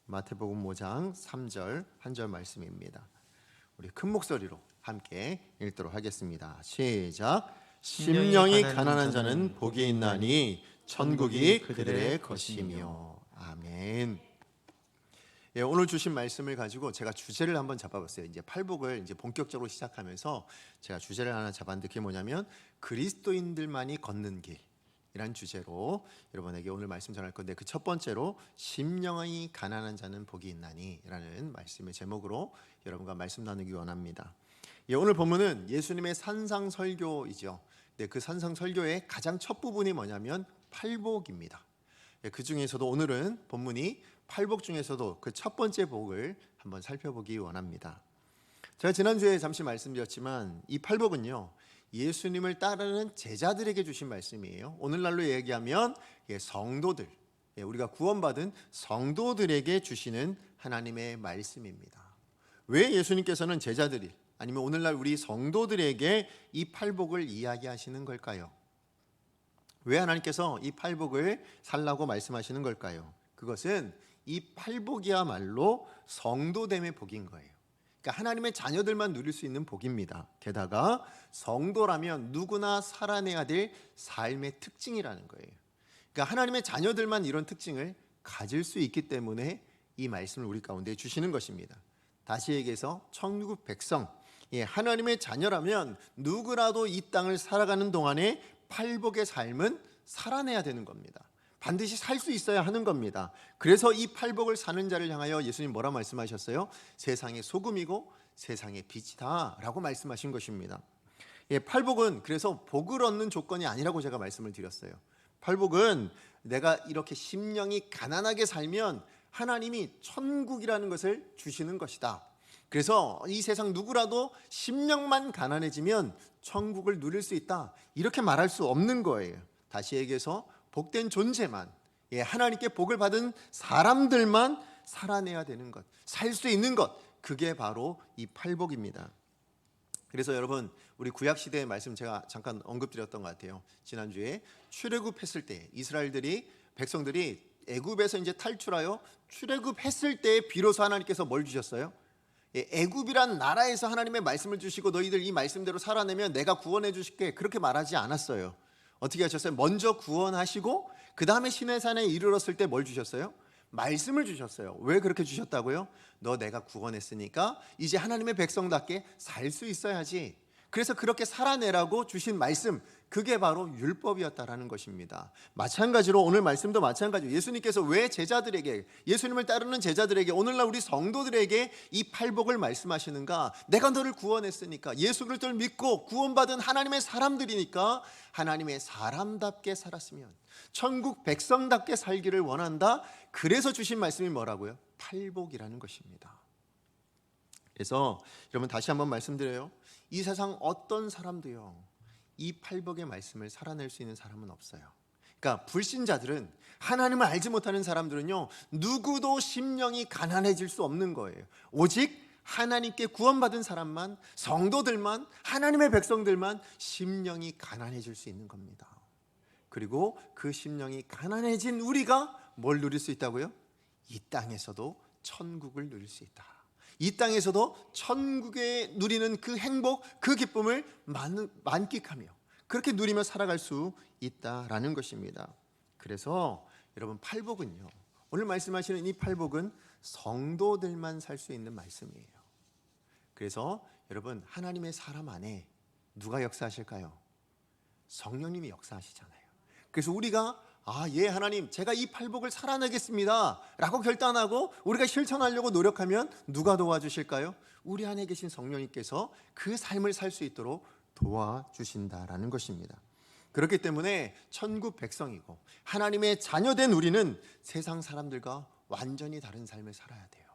마태복음 5장 3절 한 절 말씀입니다. 우리 큰 목소리로 함께 읽도록 하겠습니다. 시작. 심령이 가난한 자는 복이 있나니 천국이 그들의 것이며. 아멘. 예, 오늘 주신 말씀을 가지고 제가 주제를 한번 잡아봤어요. 이제 팔복을 이제 본격적으로 시작하면서 제가 주제를 하나 잡았는데 그게 뭐냐면 그리스도인들만이 걷는 길이란 주제로 여러분에게 오늘 말씀 전할 건데, 그 첫 번째로 심령이 가난한 자는 복이 있나니 라는 말씀의 제목으로 여러분과 말씀 나누기 원합니다. 예, 오늘 본문은 예수님의 산상설교이죠. 네, 그 산상설교의 가장 첫 부분이 뭐냐면 팔복입니다. 예, 그 중에서도 오늘은 본문이 팔복 중에서도 그 첫 번째 복을 한번 살펴보기 원합니다. 제가 지난주에 잠시 말씀드렸지만 이 팔복은요, 예수님을 따르는 제자들에게 주신 말씀이에요. 오늘날로 얘기하면 성도들, 우리가 구원받은 성도들에게 주시는 하나님의 말씀입니다. 왜 예수님께서는 제자들이 아니면 오늘날 우리 성도들에게 이 팔복을 이야기하시는 걸까요? 왜 하나님께서 이 팔복을 살라고 말씀하시는 걸까요? 그것은 이 팔복이야말로 성도됨의 복인 거예요. 그러니까 하나님의 자녀들만 누릴 수 있는 복입니다. 게다가 성도라면 누구나 살아내야 될 삶의 특징이라는 거예요. 그러니까 하나님의 자녀들만 이런 특징을 가질 수 있기 때문에 이 말씀을 우리 가운데 주시는 것입니다. 다시 얘기해서 천국 백성, 하나님의 자녀라면 누구라도 이 땅을 살아가는 동안에 팔복의 삶은 살아내야 되는 겁니다. 반드시 살 수 있어야 하는 겁니다. 그래서 이 팔복을 사는 자를 향하여 예수님 뭐라 말씀하셨어요? 세상의 소금이고 세상의 빛이다 라고 말씀하신 것입니다. 팔복은 그래서 복을 얻는 조건이 아니라고 제가 말씀을 드렸어요. 팔복은 내가 이렇게 심령이 가난하게 살면 하나님이 천국이라는 것을 주시는 것이다. 그래서 이 세상 누구라도 심령만 가난해지면 천국을 누릴 수 있다, 이렇게 말할 수 없는 거예요. 다시 얘기해서 복된 존재만, 하나님께 복을 받은 사람들만 살아내야 되는 것, 살 수 있는 것, 그게 바로 이 팔복입니다. 그래서 여러분, 우리 구약시대의 말씀 제가 잠깐 언급드렸던 것 같아요. 지난주에 출애굽했을 때 이스라엘들이, 백성들이 애굽에서 이제 탈출하여 출애굽했을 때 비로소 하나님께서 뭘 주셨어요? 애굽이란 나라에서 하나님의 말씀을 주시고 너희들 이 말씀대로 살아내면 내가 구원해 주실게, 그렇게 말하지 않았어요. 어떻게 하셨어요? 먼저 구원하시고 그 다음에 시내산에 이르렀을 때 뭘 주셨어요? 말씀을 주셨어요. 왜 그렇게 주셨다고요? 너 내가 구원했으니까 이제 하나님의 백성답게 살 수 있어야지. 그래서 그렇게 살아내라고 주신 말씀, 그게 바로 율법이었다라는 것입니다. 마찬가지로 오늘 말씀도 마찬가지로 예수님께서 왜 제자들에게, 예수님을 따르는 제자들에게, 오늘날 우리 성도들에게 이 팔복을 말씀하시는가? 내가 너를 구원했으니까, 예수 그리스도를 믿고 구원받은 하나님의 사람들이니까 하나님의 사람답게 살았으면, 천국 백성답게 살기를 원한다. 그래서 주신 말씀이 뭐라고요? 팔복이라는 것입니다. 그래서 여러분, 다시 한번 말씀드려요. 이 세상 어떤 사람도요, 이 팔복의 말씀을 살아낼 수 있는 사람은 없어요. 그러니까 불신자들은, 하나님을 알지 못하는 사람들은요, 누구도 심령이 가난해질 수 없는 거예요. 오직 하나님께 구원받은 사람만, 성도들만, 하나님의 백성들만 심령이 가난해질 수 있는 겁니다. 그리고 그 심령이 가난해진 우리가 뭘 누릴 수 있다고요? 이 땅에서도 천국을 누릴 수 있다. 이 땅에서도 천국에 누리는 그 행복, 그 기쁨을 만끽하며 그렇게 누리며 살아갈 수 있다라는 것입니다. 그래서 여러분, 팔복은요, 오늘 말씀하시는 이 팔복은 성도들만 살 수 있는 말씀이에요. 그래서 여러분, 하나님의 사람 안에 누가 역사하실까요? 성령님이 역사하시잖아요. 그래서 우리가 하나님, 제가 이 팔복을 살아내겠습니다 라고 결단하고 우리가 실천하려고 노력하면 누가 도와주실까요? 우리 안에 계신 성령님께서 그 삶을 살 수 있도록 도와주신다라는 것입니다. 그렇기 때문에 천국 백성이고 하나님의 자녀된 우리는 세상 사람들과 완전히 다른 삶을 살아야 돼요.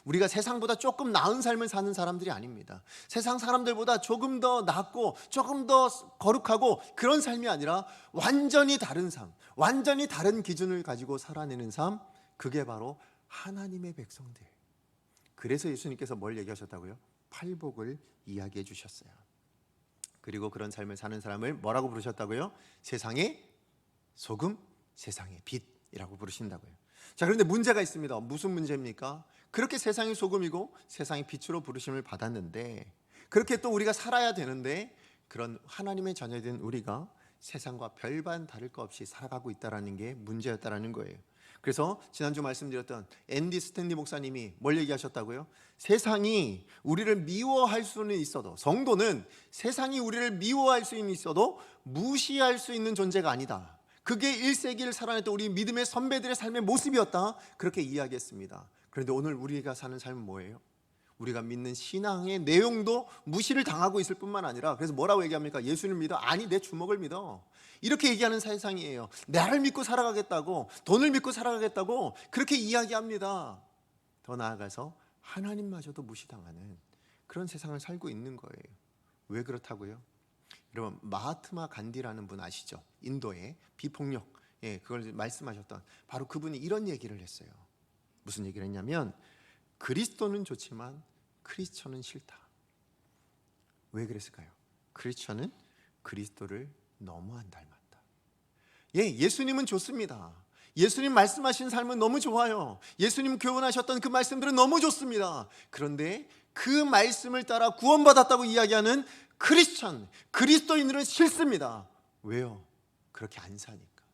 우리가 세상보다 조금 나은 삶을 사는 사람들이 아닙니다. 세상 사람들보다 조금 더 낫고 조금 더 거룩하고 그런 삶이 아니라 완전히 다른 삶, 완전히 다른 기준을 가지고 살아내는 삶, 그게 바로 하나님의 백성들. 그래서 예수님께서 뭘 얘기하셨다고요? 팔복을 이야기해 주셨어요. 그리고 그런 삶을 사는 사람을 뭐라고 부르셨다고요? 세상의 소금, 세상의 빛이라고 부르신다고요. 자, 그런데 문제가 있습니다. 무슨 문제입니까? 그렇게 세상이 소금이고 세상이 빛으로 부르심을 받았는데, 그렇게 또 우리가 살아야 되는데, 그런 하나님의 자녀된 우리가 세상과 별반 다를 것 없이 살아가고 있다는 게 문제였다는 거예요. 그래서 지난주 말씀드렸던 앤디 스탠리 목사님이 뭘 얘기하셨다고요? 세상이 우리를 미워할 수는 있어도, 성도는 세상이 우리를 미워할 수는 있어도 무시할 수 있는 존재가 아니다. 그게 1세기를 살아냈던 우리 믿음의 선배들의 삶의 모습이었다, 그렇게 이야기했습니다. 그런데 오늘 우리가 사는 삶은 뭐예요? 우리가 믿는 신앙의 내용도 무시를 당하고 있을 뿐만 아니라, 그래서 뭐라고 얘기합니까? 예수를 믿어? 아니, 내 주먹을 믿어. 이렇게 얘기하는 세상이에요. 나를 믿고 살아가겠다고, 돈을 믿고 살아가겠다고 그렇게 이야기합니다. 더 나아가서 하나님마저도 무시당하는 그런 세상을 살고 있는 거예요. 왜 그렇다고요? 여러분, 마하트마 간디라는 분 아시죠? 인도의 비폭력, 그걸 말씀하셨던, 바로 그분이 이런 얘기를 했어요. 무슨 얘기를 했냐면, 그리스도는 좋지만 크리스천은 싫다. 왜 그랬을까요? 크리스천은 그리스도를 너무 안 닮았다. 예수님은 좋습니다. 예수님 말씀하신 삶은 너무 좋아요. 예수님 교훈하셨던 그 말씀들은 너무 좋습니다. 그런데 그 말씀을 따라 구원받았다고 이야기하는 크리스천, 그리스도인들은 싫습니다. 왜요? 그렇게 안 사니까,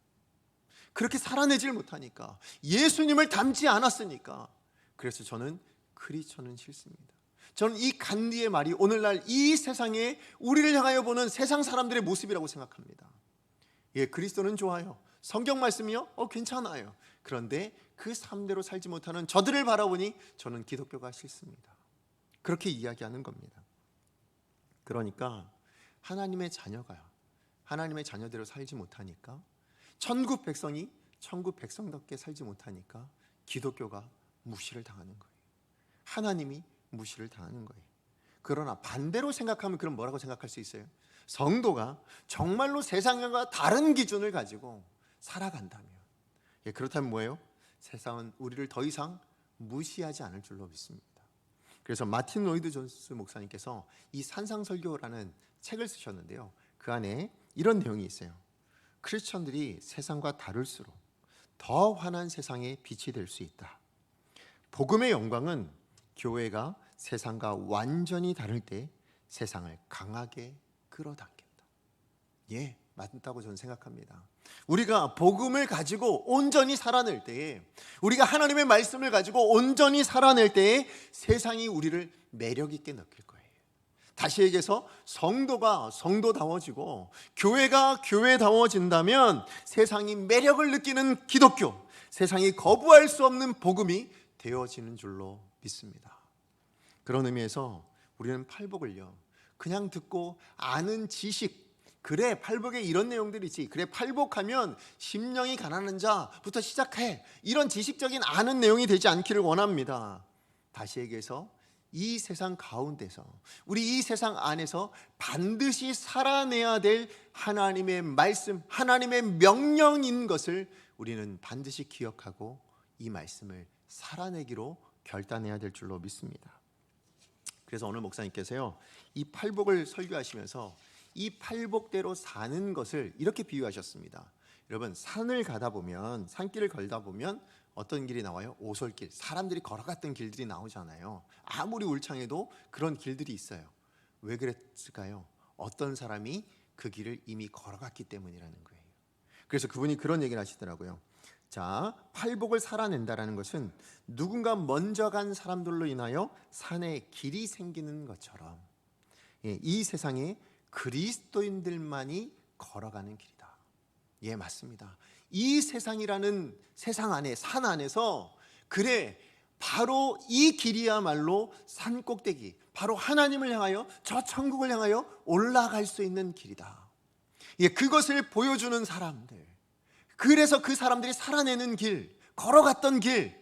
그렇게 살아내질 못하니까, 예수님을 닮지 않았으니까. 그래서 저는 크리스천은 싫습니다. 저는 이 간디의 말이 오늘날 이 세상에 우리를 향하여 보는 세상 사람들의 모습이라고 생각합니다. 그리스도는 좋아요. 성경 말씀이요? 괜찮아요. 그런데 그 삶대로 살지 못하는 저들을 바라보니 저는 기독교가 싫습니다. 그렇게 이야기하는 겁니다. 그러니까 하나님의 자녀가 하나님의 자녀대로 살지 못하니까, 천국 백성이 천국 백성답게 살지 못하니까 기독교가 무시를 당하는 거예요. 하나님이 무시를 당하는 거예요. 그러나 반대로 생각하면, 그럼 뭐라고 생각할 수 있어요? 성도가 정말로 세상과 다른 기준을 가지고 살아간다면, 그렇다면 뭐예요? 세상은 우리를 더 이상 무시하지 않을 줄로 믿습니다. 그래서 마틴 로이드 존스 목사님께서 이 산상설교라는 책을 쓰셨는데요, 그 안에 이런 내용이 있어요. 크리스천들이 세상과 다를수록 더 환한 세상의 빛이 될 수 있다. 복음의 영광은 교회가 세상과 완전히 다를 때 세상을 강하게 끌어당긴다. 맞다고 저는 생각합니다. 우리가 복음을 가지고 온전히 살아낼 때에, 우리가 하나님의 말씀을 가지고 온전히 살아낼 때에 세상이 우리를 매력 있게 느낄 거예요. 다시 얘기해서 성도가 성도다워지고 교회가 교회다워진다면 세상이 매력을 느끼는 기독교, 세상이 거부할 수 없는 복음이 되어지는 줄로 믿습니다. 그런 의미에서 우리는 팔복을요, 그냥 듣고 아는 지식, 그래 팔복에 이런 내용들이 있지, 그래 팔복하면 심령이 가난한 자부터 시작해, 이런 지식적인 아는 내용이 되지 않기를 원합니다. 다시 얘기해서 이 세상 가운데서, 우리 이 세상 안에서 반드시 살아내야 될 하나님의 말씀, 하나님의 명령인 것을 우리는 반드시 기억하고 이 말씀을 살아내기로 결단해야 될 줄로 믿습니다. 그래서 오늘 목사님께서요, 이 팔복을 설교하시면서 이 팔복대로 사는 것을 이렇게 비유하셨습니다. 여러분, 산을 가다 보면, 산길을 걸다 보면 어떤 길이 나와요? 오솔길, 사람들이 걸어갔던 길들이 나오잖아요. 아무리 울창해도 그런 길들이 있어요. 왜 그랬을까요? 어떤 사람이 그 길을 이미 걸어갔기 때문이라는 거예요. 그래서 그분이 그런 얘기를 하시더라고요. 자, 팔복을 살아낸다라는 것은 누군가 먼저 간 사람들로 인하여 산에 길이 생기는 것처럼, 이 세상에 그리스도인들만이 걸어가는 길이다. 맞습니다. 이 세상이라는 세상 안에, 산 안에서, 그래 바로 이 길이야말로 산 꼭대기, 바로 하나님을 향하여, 저 천국을 향하여 올라갈 수 있는 길이다. 그것을 보여주는 사람들, 그래서 그 사람들이 살아내는 길, 걸어갔던 길,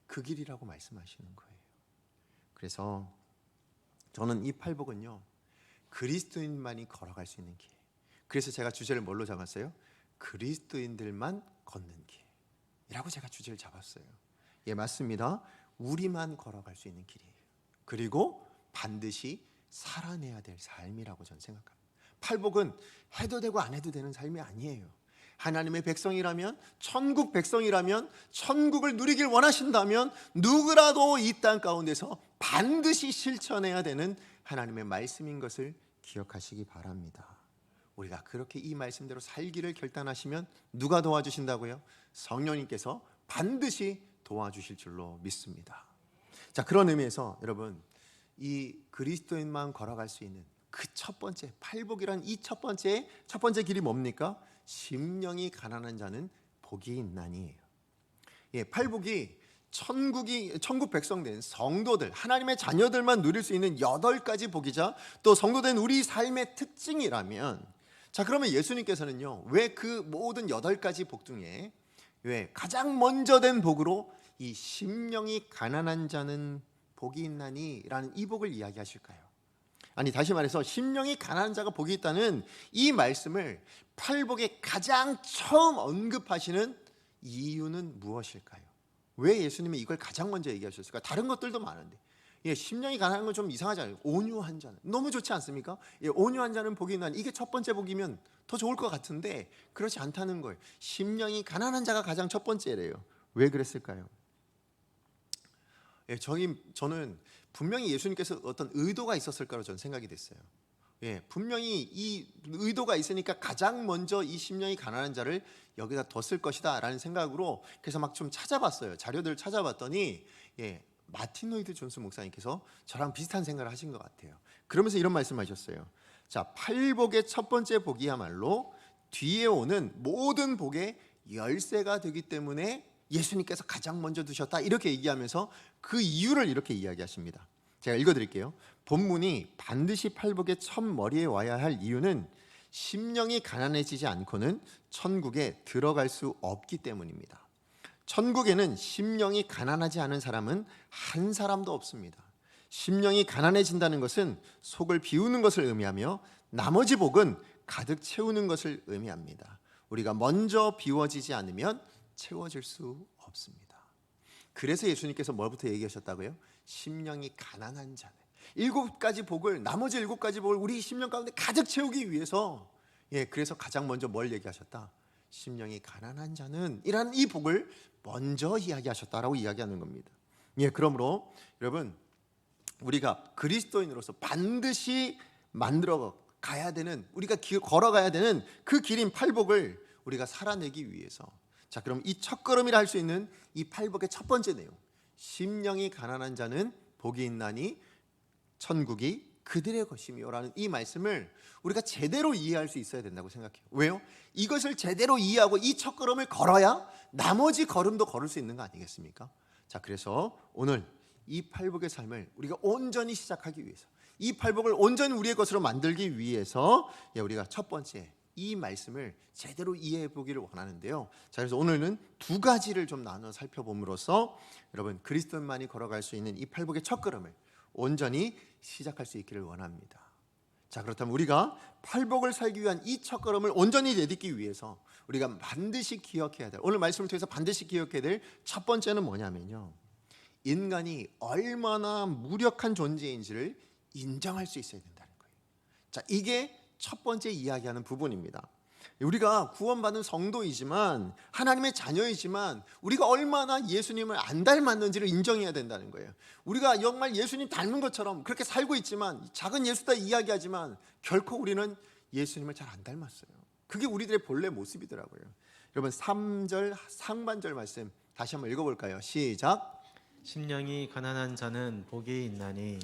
그 길이라고 말씀하시는 거예요. 그래서 저는 이 팔복은요, 그리스도인만이 걸어갈 수 있는 길. 그래서 제가 주제를 뭘로 잡았어요? 그리스도인들만 걷는 길이라고 제가 주제를 잡았어요. 맞습니다. 우리만 걸어갈 수 있는 길이에요. 그리고 반드시 살아내야 될 삶이라고 저는 생각합니다. 팔복은 해도 되고 안 해도 되는 삶이 아니에요. 하나님의 백성이라면, 천국 백성이라면, 천국을 누리길 원하신다면 누구라도 이 땅 가운데서 반드시 실천해야 되는 하나님의 말씀인 것을 기억하시기 바랍니다. 우리가 그렇게 이 말씀대로 살기를 결단하시면 누가 도와주신다고요? 성령님께서 반드시 도와주실 줄로 믿습니다. 자, 그런 의미에서 여러분, 이 그리스도인만 걸어갈 수 있는 그 첫 번째 팔복이란 이 첫 번째 길이 뭡니까? 심령이 가난한 자는 복이 있나니예요. 예, 팔복이 천국 백성된 성도들, 하나님의 자녀들만 누릴 수 있는 8가지 복이자 또 성도된 우리 삶의 특징이라면, 자, 그러면 예수님께서는요, 왜 그 모든 8가지 복 중에 왜 가장 먼저 된 복으로 이 심령이 가난한 자는 복이 있나니 라는 이 복을 이야기하실까요? 아니, 다시 말해서 심령이 가난한 자가 복이 있다는 이 말씀을 팔복에 가장 처음 언급하시는 이유는 무엇일까요? 왜 예수님이 이걸 가장 먼저 얘기하셨을까? 다른 것들도 많은데, 예, 심령이 가난한 건 좀 이상하잖아요. 온유한 자는 너무 좋지 않습니까? 예, 온유한 자는 복이 있나니, 이게 첫 번째 복이면 더 좋을 것 같은데 그렇지 않다는 거예요. 심령이 가난한 자가 가장 첫 번째래요. 왜 그랬을까요? 예, 저는 분명히 예수님께서 어떤 의도가 있었을 거라고 저는 생각이 됐어요. 예, 분명히 이 의도가 있으니까 가장 먼저 이 심령이 가난한 자를 여기다 뒀을 것이다 라는 생각으로, 그래서 막 좀 찾아봤어요. 자료들을 찾아봤더니, 예, 마틴 로이드 존스 목사님께서 저랑 비슷한 생각을 하신 것 같아요. 그러면서 이런 말씀하셨어요. 자, 팔복의 첫 번째 복이야말로 뒤에 오는 모든 복의 열쇠가 되기 때문에 예수님께서 가장 먼저 두셨다, 이렇게 얘기하면서 그 이유를 이렇게 이야기하십니다. 제가 읽어드릴게요. 본문이 반드시 팔복의 첫 머리에 와야 할 이유는 심령이 가난해지지 않고는 천국에 들어갈 수 없기 때문입니다. 천국에는 심령이 가난하지 않은 사람은 한 사람도 없습니다. 심령이 가난해진다는 것은 속을 비우는 것을 의미하며 나머지 복은 가득 채우는 것을 의미합니다. 우리가 먼저 비워지지 않으면 채워질 수 없습니다. 그래서 예수님께서 뭐부터 얘기하셨다고요? 심령이 가난한 자네, 7가지 복을, 나머지 7가지 복을 우리 심령 가운데 가득 채우기 위해서, 예, 그래서 가장 먼저 뭘 얘기하셨다? 심령이 가난한 자는 이라는 이 복을 먼저 이야기하셨다라고 이야기하는 겁니다. 예, 그러므로 여러분, 우리가 그리스도인으로서 반드시 만들어 가야 되는, 우리가 걸어가야 되는 그 길인 팔복을 우리가 살아내기 위해서, 자, 그럼 이 첫걸음이라 할 수 있는 이 팔복의 첫 번째 내용, 심령이 가난한 자는 복이 있나니 천국이 그들의 것이며라는 이 말씀을 우리가 제대로 이해할 수 있어야 된다고 생각해요. 왜요? 이것을 제대로 이해하고 이 첫걸음을 걸어야 나머지 걸음도 걸을 수 있는 거 아니겠습니까? 자, 그래서 오늘 이 팔복의 삶을 우리가 온전히 시작하기 위해서, 이 팔복을 온전히 우리의 것으로 만들기 위해서, 예, 우리가 첫 번째 이 말씀을 제대로 이해해 보기를 원하는데요. 자, 그래서 오늘은 2가지를 좀 나눠 살펴봄으로써 여러분, 그리스도인만이 걸어갈 수 있는 이 팔복의 첫걸음을 온전히 시작할 수 있기를 원합니다. 자, 그렇다면 우리가 팔복을 살기 위한 이 첫걸음을 온전히 내딛기 위해서 우리가 반드시 기억해야 될, 오늘 말씀을 통해서 반드시 기억해야 될 첫 번째는 뭐냐면요, 인간이 얼마나 무력한 존재인지를 인정할 수 있어야 된다는 거예요. 자, 이게 첫 번째 이야기하는 부분입니다. 우리가 구원받은 성도이지만, 하나님의 자녀이지만, 우리가 얼마나 예수님을 안 닮았는지를 인정해야 된다는 거예요. 우리가 정말 예수님 닮은 것처럼 그렇게 살고 있지만, 작은 예수다 이야기하지만 결코 우리는 예수님을 잘 안 닮았어요. 그게 우리들의 본래 모습이더라고요. 여러분, 3절 상반절 말씀 다시 한번 읽어볼까요? 시작. 심령이 가난한 자는 복이 있나니.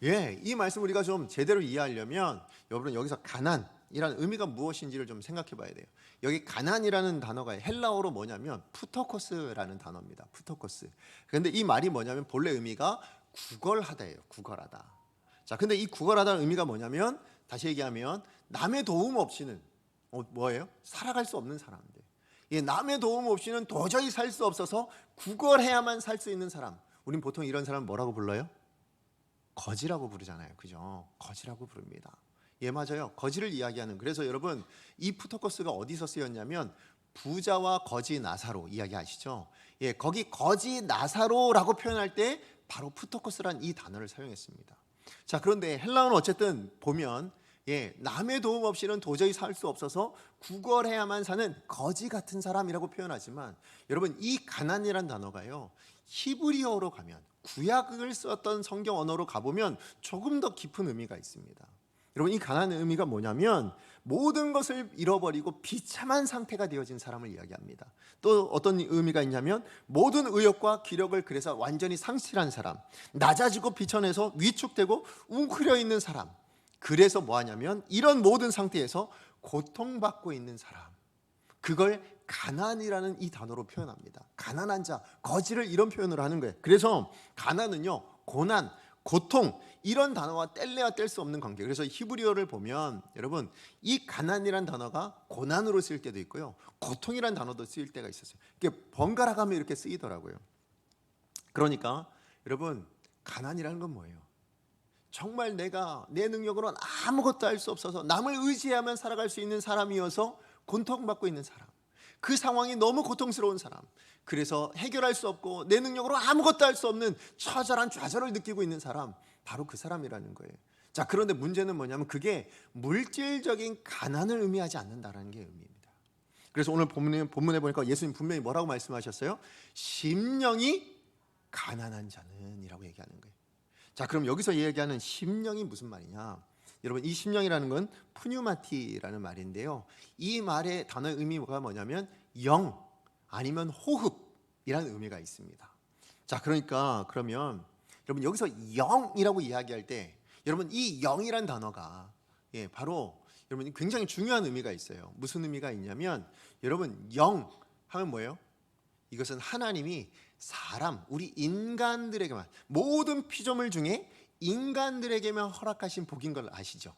예, 이 말씀 우리가 좀 제대로 이해하려면 여러분, 여기서 가난이라는 의미가 무엇인지를 좀 생각해 봐야 돼요. 여기 가난이라는 단어가 헬라어로 뭐냐면 푸토코스라는 단어입니다. 푸토코스. 그런데 이 말이 뭐냐면 본래 의미가 구걸하다예요. 구걸하다. 자, 근데 이 구걸하다는 의미가 뭐냐면, 다시 얘기하면 남의 도움 없이는 뭐예요? 살아갈 수 없는 사람들. 예, 남의 도움 없이는 도저히 살 수 없어서 구걸해야만 살 수 있는 사람. 우린 보통 이런 사람 뭐라고 불러요? 거지라고 부르잖아요. 그죠? 거지라고 부릅니다. 예, 맞아요. 거지를 이야기하는. 그래서 여러분, 이 푸토코스가 어디서 쓰였냐면 부자와 거지 나사로 이야기하시죠? 예, 거기 거지 나사로라고 표현할 때 바로 푸토코스란 이 단어를 사용했습니다. 자, 그런데 헬라어는 어쨌든 보면 남의 도움 없이는 도저히 살 수 없어서 구걸해야만 사는 거지 같은 사람이라고 표현하지만, 여러분 이 가난이란 단어가요, 히브리어로 가면, 구약을 썼던 성경 언어로 가보면 조금 더 깊은 의미가 있습니다. 여러분 이 가난의 의미가 뭐냐면 모든 것을 잃어버리고 비참한 상태가 되어진 사람을 이야기합니다. 또 어떤 의미가 있냐면 모든 의욕과 기력을 그래서 완전히 상실한 사람, 낮아지고 비천해서 위축되고 웅크려 있는 사람, 그래서 뭐하냐면 이런 모든 상태에서 고통받고 있는 사람, 그걸 가난이라는 이 단어로 표현합니다. 가난한 자, 거지를 이런 표현으로 하는 거예요. 그래서 가난은요, 고난, 고통, 이런 단어와 뗄래야 뗄 수 없는 관계. 그래서 히브리어를 보면 여러분 이 가난이란 단어가 고난으로 쓰일 때도 있고요, 고통이란 단어도 쓰일 때가 있었어요. 이게 번갈아 가며 이렇게 쓰이더라고요. 그러니까 여러분 가난이라는 건 뭐예요? 정말 내가 내 능력으로는 아무것도 할 수 없어서 남을 의지하면 살아갈 수 있는 사람이어서 고통받고 있는 사람, 그 상황이 너무 고통스러운 사람, 그래서 해결할 수 없고 내 능력으로 아무것도 할 수 없는 처절한 좌절을 느끼고 있는 사람, 바로 그 사람이라는 거예요. 자, 그런데 문제는 뭐냐면 그게 물질적인 가난을 의미하지 않는다라는 게 의미입니다. 그래서 오늘 본문에 보니까 예수님 분명히 뭐라고 말씀하셨어요? 심령이 가난한 자는 이라고 얘기하는 거예요. 자, 그럼 여기서 얘기하는 심령이 무슨 말이냐? 여러분 이 심령이라는 건 푸뉴마티라는 말인데요, 이 말의 단어의 의미가 뭐냐면 영 아니면 호흡이라는 의미가 있습니다. 자, 그러면 여러분 여기서 영이라고 이야기할 때 여러분 이 영이란 단어가 바로 여러분 굉장히 중요한 의미가 있어요. 무슨 의미가 있냐면 여러분 영 하면 뭐예요? 이것은 하나님이 사람, 우리 인간들에게만, 모든 피조물 중에 인간들에게만 허락하신 복인 걸 아시죠?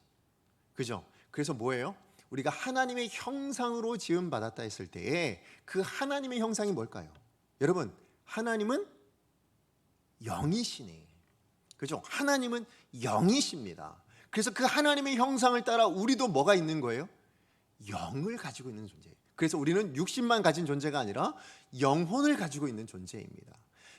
그죠? 그래서 뭐예요? 우리가 하나님의 형상으로 지음 받았다 했을 때에 그 하나님의 형상이 뭘까요? 여러분 하나님은 영이시네. 그죠? 하나님은 영이십니다. 그래서 그 하나님의 형상을 따라 우리도 뭐가 있는 거예요? 영을 가지고 있는 존재예요. 그래서 우리는 육신만 가진 존재가 아니라 영혼을 가지고 있는 존재입니다.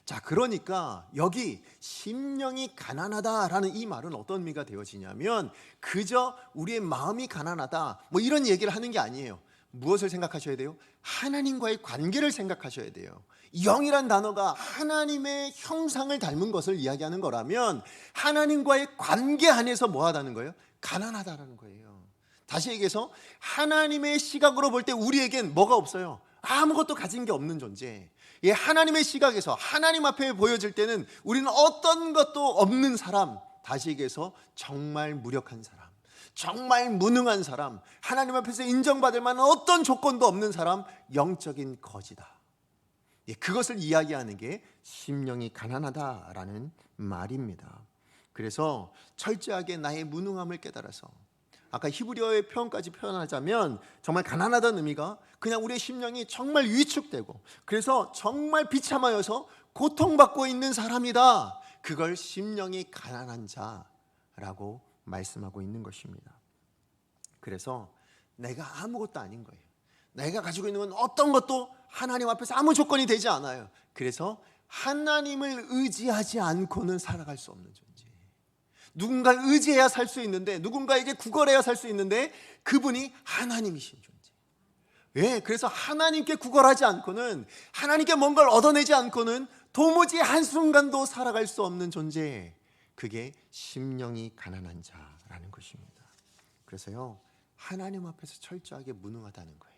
자, 그러니까 여기 심령이 가난하다라는 이 말은 어떤 의미가 되어지냐면 그저 우리의 마음이 가난하다 뭐 이런 얘기를 하는 게 아니에요. 무엇을 생각하셔야 돼요? 하나님과의 관계를 생각하셔야 돼요. 영이란 단어가 하나님의 형상을 닮은 것을 이야기하는 거라면 하나님과의 관계 안에서 뭐 하다는 거예요? 가난하다라는 거예요. 다시 얘기해서 하나님의 시각으로 볼 때 우리에겐 뭐가 없어요? 아무것도 가진 게 없는 존재. 하나님의 시각에서 하나님 앞에 보여질 때는 우리는 어떤 것도 없는 사람, 다시 얘기해서 정말 무력한 사람, 정말 무능한 사람, 하나님 앞에서 인정받을 만한 어떤 조건도 없는 사람, 영적인 거지다. 그것을 이야기하는 게 심령이 가난하다라는 말입니다. 그래서 철저하게 나의 무능함을 깨달아서, 아까 히브리어의 표현까지 표현하자면 정말 가난하다는 의미가 그냥 우리의 심령이 정말 위축되고 그래서 정말 비참하여서 고통받고 있는 사람이다. 그걸 심령이 가난한 자라고 말씀하고 있는 것입니다. 그래서 내가 아무것도 아닌 거예요. 내가 가지고 있는 건 어떤 것도 하나님 앞에서 아무 조건이 되지 않아요. 그래서 하나님을 의지하지 않고는 살아갈 수 없는 존재. 누군가를 의지해야 살 수 있는데, 누군가에게 구걸해야 살 수 있는데 그분이 하나님이신 존재. 그래서 하나님께 구걸하지 않고는, 하나님께 뭔가를 얻어내지 않고는 도무지 한순간도 살아갈 수 없는 존재, 그게 심령이 가난한 자라는 것입니다. 그래서요, 하나님 앞에서 철저하게 무능하다는 거예요.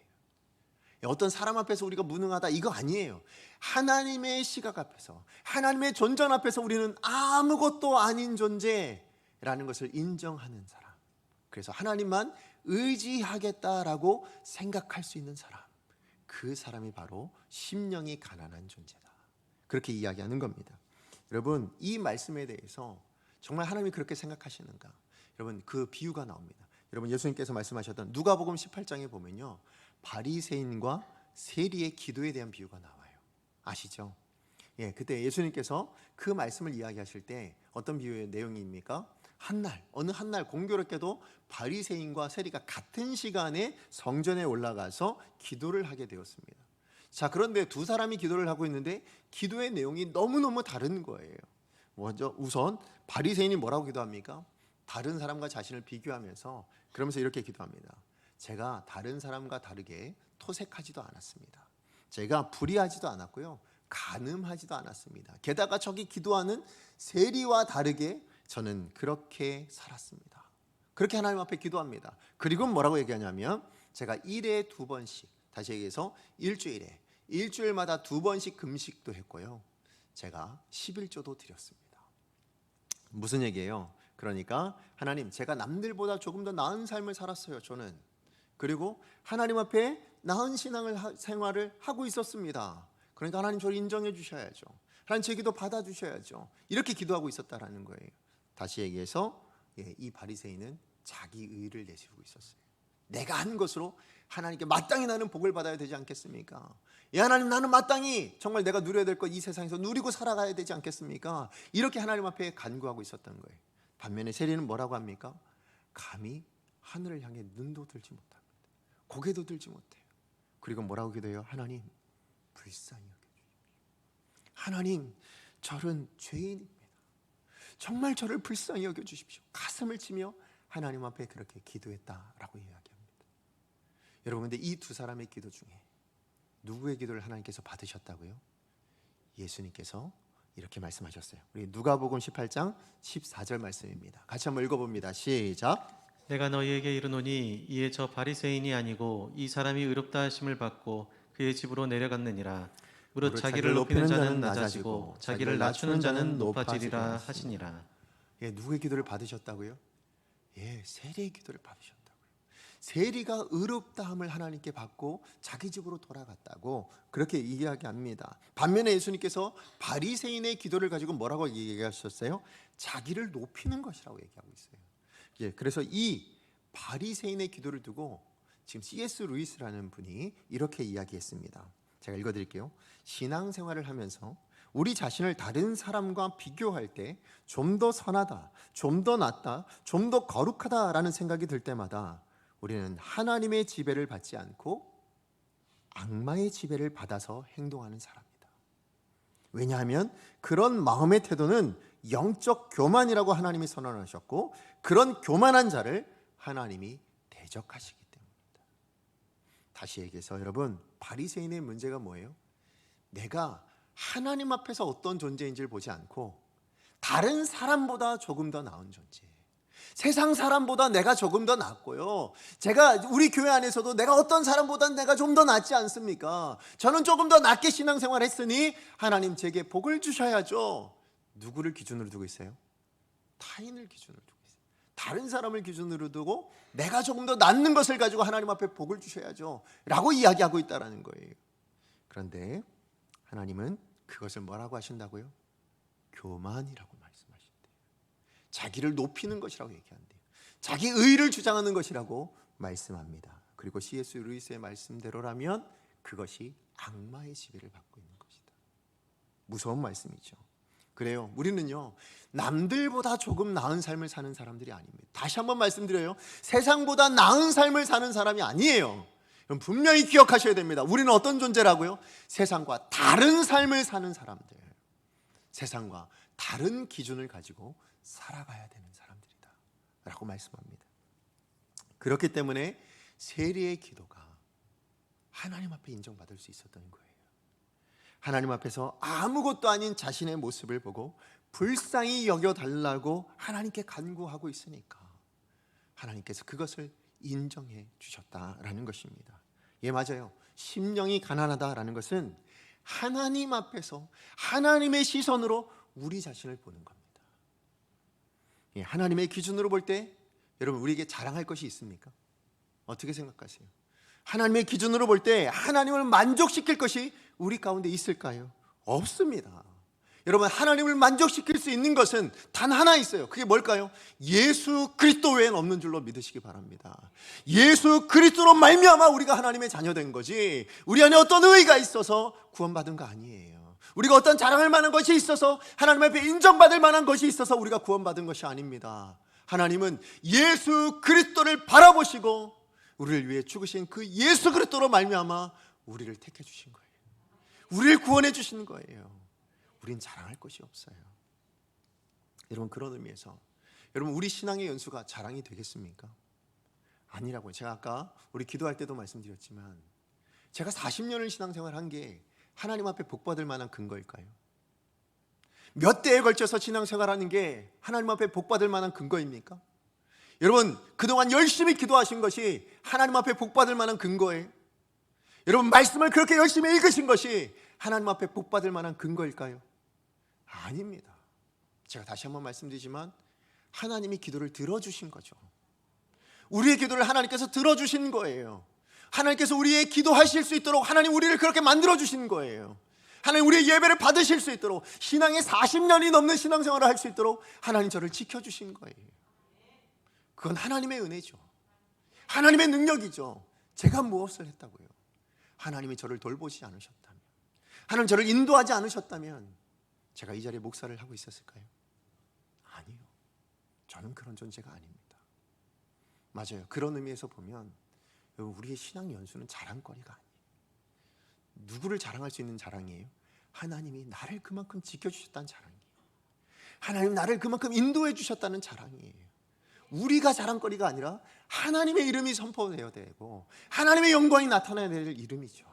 어떤 사람 앞에서 우리가 무능하다 이거 아니에요. 하나님의 시각 앞에서, 하나님의 존전 앞에서 우리는 아무것도 아닌 존재라는 것을 인정하는 사람, 그래서 하나님만 의지하겠다라고 생각할 수 있는 사람, 그 사람이 바로 심령이 가난한 존재다, 그렇게 이야기하는 겁니다. 여러분 이 말씀에 대해서 정말 하나님이 그렇게 생각하시는가? 여러분 그 비유가 나옵니다. 여러분 예수님께서 말씀하셨던 누가복음 18장에 보면요, 바리새인과 세리의 기도에 대한 비유가 나와요. 아시죠? 그때 예수님께서 그 말씀을 이야기하실 때 어떤 비유의 내용입니까? 어느 한날 공교롭게도 바리새인과 세리가 같은 시간에 성전에 올라가서 기도를 하게 되었습니다. 자, 그런데 두 사람이 기도를 하고 있는데 기도의 내용이 너무너무 다른 거예요. 먼저 우선 바리새인이 뭐라고 기도합니까? 다른 사람과 자신을 비교하면서 그러면서 이렇게 기도합니다. 제가 다른 사람과 다르게 토색하지도 않았습니다. 제가 불의하지도 않았고요, 간음하지도 않았습니다. 게다가 저기 기도하는 세리와 다르게 저는 그렇게 살았습니다. 그렇게 하나님 앞에 기도합니다. 그리고 뭐라고 얘기하냐면 제가 1에 2번씩, 다시 얘기해서 일주일마다 2번씩 금식도 했고요, 제가 11조도 드렸습니다. 무슨 얘기예요? 그러니까 하나님, 제가 남들보다 조금 더 나은 삶을 살았어요, 저는. 그리고 하나님 앞에 나은 생활을 하고 있었습니다. 그러니까 하나님 저를 인정해 주셔야죠. 하나님 제 기도 받아 주셔야죠. 이렇게 기도하고 있었다라는 거예요. 다시 얘기해서 이 바리새인은 자기 의를 내세우고 있었어요. 내가 한 것으로 하나님께 마땅히 나는 복을 받아야 되지 않겠습니까? 하나님, 나는 마땅히 정말 내가 누려야 될 것 이 세상에서 누리고 살아가야 되지 않겠습니까? 이렇게 하나님 앞에 간구하고 있었던 거예요. 반면에 세리는 뭐라고 합니까? 감히 하늘을 향해 눈도 들지 못합니다. 고개도 들지 못해요. 그리고 뭐라고 기도해요? 하나님, 불쌍히 여겨주십시오. 하나님, 저는 죄인입니다. 정말 저를 불쌍히 여겨주십시오. 가슴을 치며 하나님 앞에 그렇게 기도했다라고 이야기합니다. 여러분, 근데 이 두 사람의 기도 중에 누구의 기도를 하나님께서 받으셨다고요? 예수님께서 이렇게 말씀하셨어요. 우리 누가복음 18장 14절 말씀입니다. 같이 한번 읽어봅니다. 시작. 내가 너희에게 이르노니 이에 저 바리새인이 아니고 이 사람이 의롭다 하심을 받고 그의 집으로 내려갔느니라. 무릇 자기를 높이는 자는 낮아지고 자기를 낮추는 자는 높아지리라 하시니라. 누구의 기도를 받으셨다고요? 세리의 기도를 받으셨다고요. 세리가 의롭다함을 하나님께 받고 자기 집으로 돌아갔다고 그렇게 이야기합니다. 반면에 예수님께서 바리새인의 기도를 가지고 뭐라고 얘기하셨어요? 자기를 높이는 것이라고 얘기하고 있어요. 그래서 이 바리새인의 기도를 두고 지금 C.S. 루이스라는 분이 이렇게 이야기했습니다. 제가 읽어드릴게요. 신앙생활을 하면서 우리 자신을 다른 사람과 비교할 때 좀 더 선하다, 좀 더 낫다, 좀 더 거룩하다라는 생각이 들 때마다 우리는 하나님의 지배를 받지 않고 악마의 지배를 받아서 행동하는 사람이다. 왜냐하면 그런 마음의 태도는 영적 교만이라고 하나님이 선언하셨고 그런 교만한 자를 하나님이 대적하시기 때문입니다. 다시 얘기해서 여러분, 바리새인의 문제가 뭐예요? 내가 하나님 앞에서 어떤 존재인지를 보지 않고 다른 사람보다 조금 더 나은 존재, 세상 사람보다 내가 조금 더 낫고요, 제가 우리 교회 안에서도 내가 어떤 사람보다 내가 좀 더 낫지 않습니까? 저는 조금 더 낫게 신앙생활 했으니 하나님 제게 복을 주셔야죠. 누구를 기준으로 두고 있어요? 타인을 기준으로 두고 있어요. 다른 사람을 기준으로 두고 내가 조금 더 낫는 것을 가지고 하나님 앞에 복을 주셔야죠 라고 이야기하고 있다는 거예요. 그런데 하나님은 그것을 뭐라고 하신다고요? 교만이라고 말씀하신대요. 자기를 높이는 것이라고 얘기한대요. 자기 의를 주장하는 것이라고 말씀합니다. 그리고 C.S. 루이스의 말씀대로라면 그것이 악마의 지배를 받고 있는 것이다. 무서운 말씀이죠. 그래요. 우리는요, 남들보다 조금 나은 삶을 사는 사람들이 아닙니다. 다시 한번 말씀드려요. 세상보다 나은 삶을 사는 사람이 아니에요. 분명히 기억하셔야 됩니다. 우리는 어떤 존재라고요? 세상과 다른 삶을 사는 사람들, 세상과 다른 기준을 가지고 살아가야 되는 사람들이다 라고 말씀합니다. 그렇기 때문에 세리의 기도가 하나님 앞에 인정받을 수 있었던 거예요. 하나님 앞에서 아무것도 아닌 자신의 모습을 보고 불쌍히 여겨달라고 하나님께 간구하고 있으니까 하나님께서 그것을 인정해 주셨다라는 것입니다. 맞아요. 심령이 가난하다라는 것은 하나님 앞에서 하나님의 시선으로 우리 자신을 보는 겁니다. 하나님의 기준으로 볼 때 여러분, 우리에게 자랑할 것이 있습니까? 어떻게 생각하세요? 하나님의 기준으로 볼 때 하나님을 만족시킬 것이 우리 가운데 있을까요? 없습니다. 여러분, 하나님을 만족시킬 수 있는 것은 단 하나 있어요. 그게 뭘까요? 예수 그리스도 외엔 없는 줄로 믿으시기 바랍니다. 예수 그리스도로 말미암아 우리가 하나님의 자녀된 거지, 우리 안에 어떤 의의가 있어서 구원받은 거 아니에요. 우리가 어떤 자랑할 만한 것이 있어서 하나님 앞에 인정받을 만한 것이 있어서 우리가 구원받은 것이 아닙니다. 하나님은 예수 그리스도를 바라보시고 우리를 위해 죽으신 그 예수 그리스도로 말미암아 우리를 택해 주신 거예요. 우리를 구원해 주신 거예요. 우린 자랑할 것이 없어요. 여러분, 그런 의미에서 여러분, 우리 신앙의 연수가 자랑이 되겠습니까? 아니라고요. 제가 아까 우리 기도할 때도 말씀드렸지만 제가 40년을 신앙생활 한 게 하나님 앞에 복받을 만한 근거일까요? 몇 대에 걸쳐서 신앙생활하는 게 하나님 앞에 복받을 만한 근거입니까? 여러분, 그동안 열심히 기도하신 것이 하나님 앞에 복받을 만한 근거예요? 여러분, 말씀을 그렇게 열심히 읽으신 것이 하나님 앞에 복받을 만한 근거일까요? 아닙니다. 제가 다시 한번 말씀드리지만 하나님이 기도를 들어주신 거죠. 우리의 기도를 하나님께서 들어주신 거예요. 하나님께서 우리의 기도하실 수 있도록 하나님 우리를 그렇게 만들어주신 거예요. 하나님 우리의 예배를 받으실 수 있도록, 신앙의 40년이 넘는 신앙생활을 할 수 있도록 하나님 저를 지켜주신 거예요. 그건 하나님의 은혜죠. 하나님의 능력이죠. 제가 무엇을 했다고요? 하나님이 저를 돌보지 않으셨다면, 하나님 저를 인도하지 않으셨다면 제가 이 자리에 목사를 하고 있었을까요? 아니요. 저는 그런 존재가 아닙니다. 맞아요. 그런 의미에서 보면 우리의 신앙 연수는 자랑거리가 아니에요. 누구를 자랑할 수 있는 자랑이에요? 하나님이 나를 그만큼 지켜주셨다는 자랑이에요. 하나님 나를 그만큼 인도해 주셨다는 자랑이에요. 우리가 자랑거리가 아니라 하나님의 이름이 선포되어야 되고 하나님의 영광이 나타나야 될 이름이죠.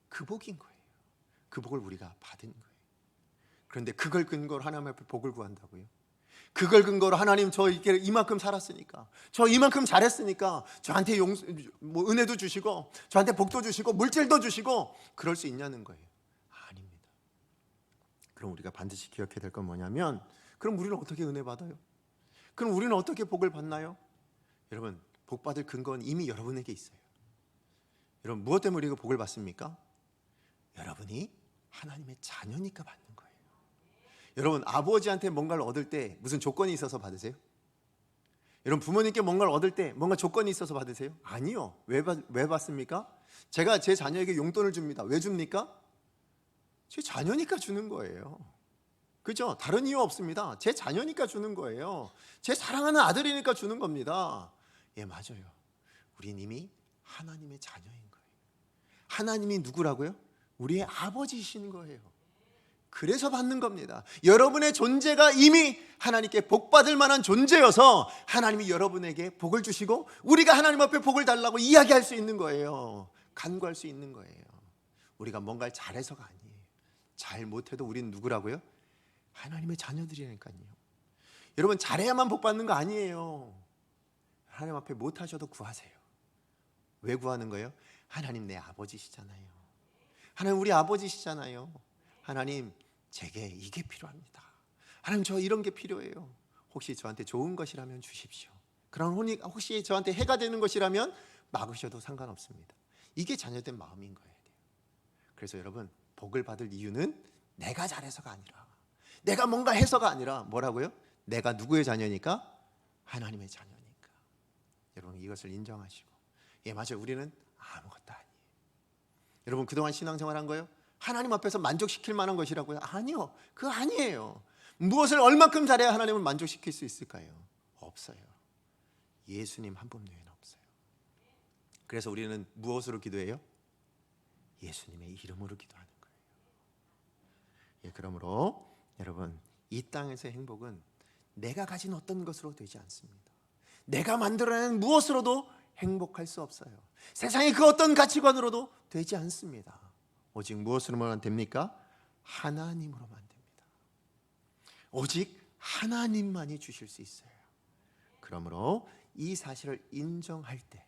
그 복인 거예요. 그 복을 우리가 받은 거예요. 그런데 그걸 근거로 하나님 앞에 복을 구한다고요? 그걸 근거로 하나님 저 이만큼 살았으니까, 저 이만큼 잘했으니까 저한테 은혜도 주시고 저한테 복도 주시고 물질도 주시고 그럴 수 있냐는 거예요. 아닙니다. 그럼 우리가 반드시 기억해야 될 건 뭐냐면, 그럼 우리는 어떻게 은혜 받아요? 그럼 우리는 어떻게 복을 받나요? 여러분, 복 받을 근거는 이미 여러분에게 있어요. 여러분, 무엇 때문에 우리가 복을 받습니까? 여러분이 하나님의 자녀니까 받는 거예요. 여러분, 아버지한테 뭔가를 얻을 때 무슨 조건이 있어서 받으세요? 여러분, 부모님께 뭔가를 얻을 때 뭔가 조건이 있어서 받으세요? 아니요. 왜 받습니까? 제가 제 자녀에게 용돈을 줍니다. 왜 줍니까? 제 자녀니까 주는 거예요. 그죠? 다른 이유 없습니다. 제 자녀니까 주는 거예요. 제 사랑하는 아들이니까 주는 겁니다. 예, 맞아요. 우린 이미 하나님의 자녀인 거예요. 하나님이 누구라고요? 우리의 아버지이신 거예요. 그래서 받는 겁니다. 여러분의 존재가 이미 하나님께 복 받을 만한 존재여서 하나님이 여러분에게 복을 주시고 우리가 하나님 앞에 복을 달라고 이야기할 수 있는 거예요. 간구할 수 있는 거예요. 우리가 뭔가를 잘해서가 아니에요. 잘 못해도 우리는 누구라고요? 하나님의 자녀들이니까요. 여러분, 잘해야만 복 받는 거 아니에요. 하나님 앞에 못하셔도 구하세요. 왜 구하는 거예요? 하나님 내 아버지시잖아요. 하나님 우리 아버지시잖아요. 하나님 제게 이게 필요합니다. 하나님 저 이런 게 필요해요. 혹시 저한테 좋은 것이라면 주십시오. 그럼 혹시 저한테 해가 되는 것이라면 막으셔도 상관없습니다. 이게 자녀된 마음인 거예요. 그래서 여러분, 복을 받을 이유는 내가 잘해서가 아니라, 내가 뭔가 해서가 아니라 뭐라고요? 내가 누구의 자녀니까? 하나님의 자녀니까. 여러분, 이것을 인정하시고, 예, 맞아요. 우리는 아무것도 아니에요. 여러분, 그동안 신앙생활 한 거요? 하나님 앞에서 만족시킬 만한 것이라고요? 아니요. 그거 아니에요. 무엇을 얼만큼 잘해야 하나님을 만족시킬 수 있을까요? 없어요. 예수님 한 분 외에는 없어요. 그래서 우리는 무엇으로 기도해요? 예수님의 이름으로 기도하는 거예요. 예, 그러므로 여러분, 이 땅에서의 행복은 내가 가진 어떤 것으로 되지 않습니다. 내가 만들어낸 무엇으로도 행복할 수 없어요. 세상의 그 어떤 가치관으로도 되지 않습니다. 오직 무엇으로만 됩니까? 하나님으로만 됩니다. 오직 하나님만이 주실 수 있어요. 그러므로 이 사실을 인정할 때,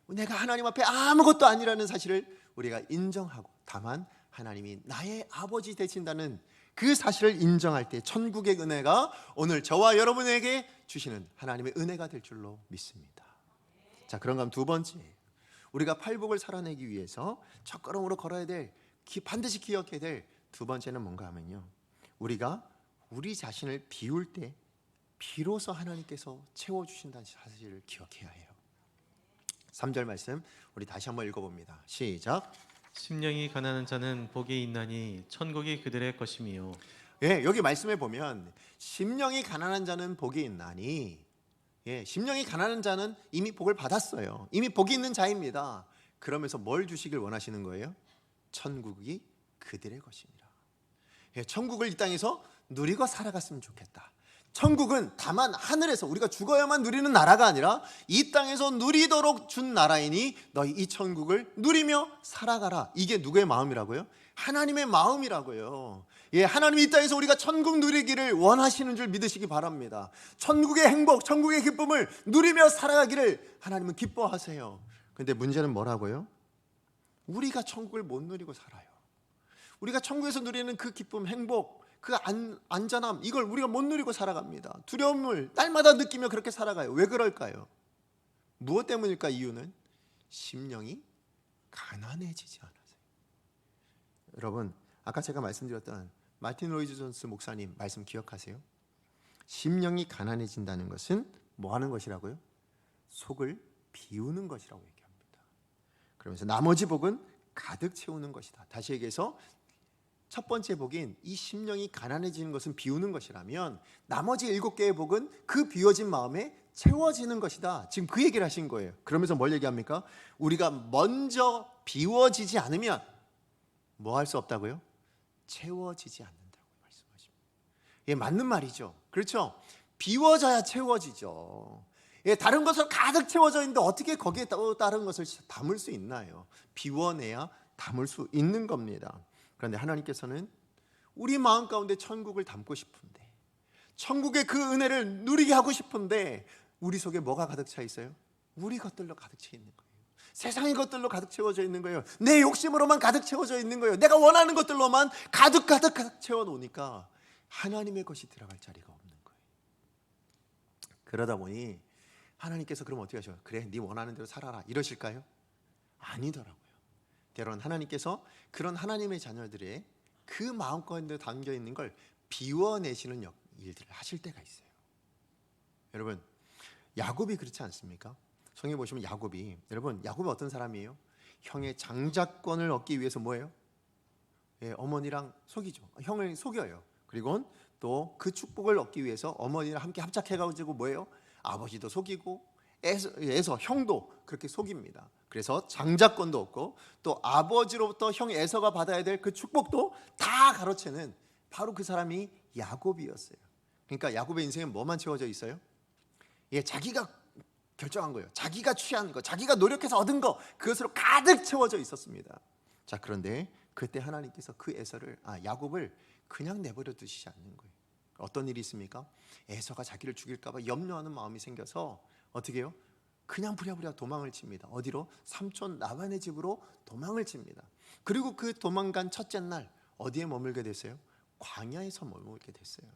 내가 하나님 앞에 아무것도 아니라는 사실을 우리가 인정하고, 다만 하나님이 나의 아버지 되신다는 그 사실을 인정할 때 천국의 은혜가 오늘 저와 여러분에게 주시는 하나님의 은혜가 될 줄로 믿습니다. 자, 그런가 하면 두 번째, 우리가 팔복을 살아내기 위해서 첫걸음으로 걸어야 될, 반드시 기억해야 될 두 번째는 뭔가 하면요, 우리가 우리 자신을 비울 때 비로소 하나님께서 채워주신다는 사실을 기억해야 해요. 3절 말씀 우리 다시 한번 읽어봅니다. 시작. 심령이 가난한 자는 복이 있나니 천국이 그들의 것이미요. 예, 여기 말씀에 보면 심령이 가난한 자는 복이 있나니, 예, 심령이 가난한 자는 이미 복을 받았어요. 이미 복이 있는 자입니다. 그러면서 뭘 주시길 원하시는 거예요? 천국이 그들의 것이니라. 예, 천국을 이 땅에서 누리고 살아갔으면 좋겠다. 천국은 다만 하늘에서 우리가 죽어야만 누리는 나라가 아니라 이 땅에서 누리도록 준 나라이니 너희 이 천국을 누리며 살아가라. 이게 누구의 마음이라고요? 하나님의 마음이라고요. 예, 하나님이 이 땅에서 우리가 천국 누리기를 원하시는 줄 믿으시기 바랍니다. 천국의 행복, 천국의 기쁨을 누리며 살아가기를 하나님은 기뻐하세요. 그런데 문제는 뭐라고요? 우리가 천국을 못 누리고 살아요. 우리가 천국에서 누리는 그 기쁨, 행복, 그 안전함, 이걸 우리가 못 누리고 살아갑니다. 두려움을 날마다 느끼며 그렇게 살아가요. 왜 그럴까요? 무엇 때문일까? 이유는 심령이 가난해지지 않아서요. 여러분, 아까 제가 말씀드렸던 마틴 로이드 존스 목사님 말씀 기억하세요? 심령이 가난해진다는 것은 뭐 하는 것이라고요? 속을 비우는 것이라고 얘기합니다. 그러면서 나머지 복은 가득 채우는 것이다. 다시 얘기해서 첫 번째 복인 이 심령이 가난해지는 것은 비우는 것이라면 나머지 7개의 복은 그 비워진 마음에 채워지는 것이다. 지금 그 얘기를 하신 거예요. 그러면서 뭘 얘기합니까? 우리가 먼저 비워지지 않으면 뭐 할 수 없다고요? 채워지지 않는다고 말씀하십니다. 예, 맞는 말이죠. 그렇죠? 비워져야 채워지죠. 예, 다른 것으로 가득 채워져 있는데 어떻게 거기에 또 다른 것을 담을 수 있나요? 비워내야 담을 수 있는 겁니다. 그런데 하나님께서는 우리 마음 가운데 천국을 담고 싶은데, 천국의 그 은혜를 누리게 하고 싶은데 우리 속에 뭐가 가득 차 있어요? 우리 것들로 가득 차 있는 거예요. 세상의 것들로 가득 채워져 있는 거예요. 내 욕심으로만 가득 채워져 있는 거예요. 내가 원하는 것들로만 가득 채워놓으니까 하나님의 것이 들어갈 자리가 없는 거예요. 그러다 보니 하나님께서 그럼 어떻게 하셔요? 그래, 네 원하는 대로 살아라 이러실까요? 아니더라고요. 때로는 하나님께서 그런 하나님의 자녀들의 그 마음 가운데 담겨 있는 걸 비워내시는 일들을 하실 때가 있어요. 여러분, 야곱이 그렇지 않습니까? 성경에 보시면 야곱이, 여러분, 야곱이 어떤 사람이에요? 형의 장자권을 얻기 위해서 뭐예요? 예, 어머니랑 속이죠. 형을 속여요. 그리고 또 그 축복을 얻기 위해서 어머니랑 함께 합작해가지고 뭐예요? 아버지도 속이고 에서 형도 그렇게 속입니다. 그래서 장자권도 얻고 또 아버지로부터 형 에서가 받아야 될 그 축복도 다 가로채는 바로 그 사람이 야곱이었어요. 그러니까 야곱의 인생에 뭐만 채워져 있어요? 예, 자기가 결정한 거예요. 자기가 취한 거, 자기가 노력해서 얻은 거, 그것으로 가득 채워져 있었습니다. 자, 그런데 그때 하나님께서 그 야곱을 그냥 내버려 두시지 않는 거예요. 어떤 일이 있습니까? 에서가 자기를 죽일까 봐 염려하는 마음이 생겨서 어떻게 해요? 그냥 부랴부랴 도망을 칩니다. 어디로? 삼촌 라반의 집으로 도망을 칩니다. 그리고 그 도망간 첫째 날 어디에 머물게 됐어요? 광야에서 머물게 됐어요.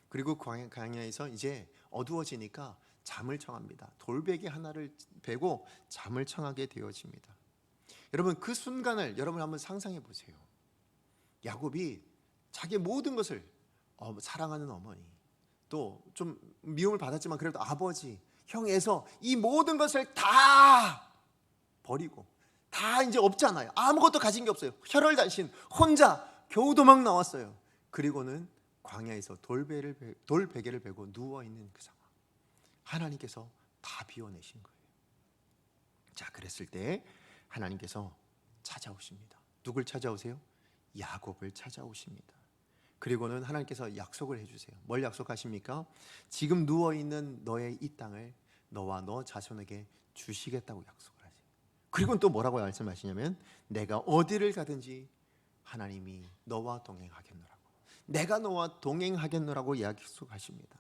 그리고 광야에서 이제 어두워지니까 잠을 청합니다. 돌베개 하나를 베고 잠을 청하게 되어집니다. 여러분, 그 순간을 여러분 한번 상상해 보세요. 야곱이 자기의 모든 것을 사랑하는 어머니, 또 좀 미움을 받았지만 그래도 아버지, 형에서 이 모든 것을 다 버리고 다 이제 없잖아요. 아무것도 가진 게 없어요. 혈혈단신 혼자 겨우 도망 나왔어요. 그리고는 광야에서 돌베개를 베고 누워있는 그 상황, 하나님께서 다 비워내신 거예요. 자, 그랬을 때 하나님께서 찾아오십니다. 누굴 찾아오세요? 야곱을 찾아오십니다. 그리고는 하나님께서 약속을 해주세요. 뭘 약속하십니까? 지금 누워있는 너의 이 땅을 너와 너 자손에게 주시겠다고 약속을 하세요. 그리고 또 뭐라고 말씀하시냐면 내가 어디를 가든지 하나님이 너와 동행하겠노라고, 내가 너와 동행하겠노라고 약속하십니다.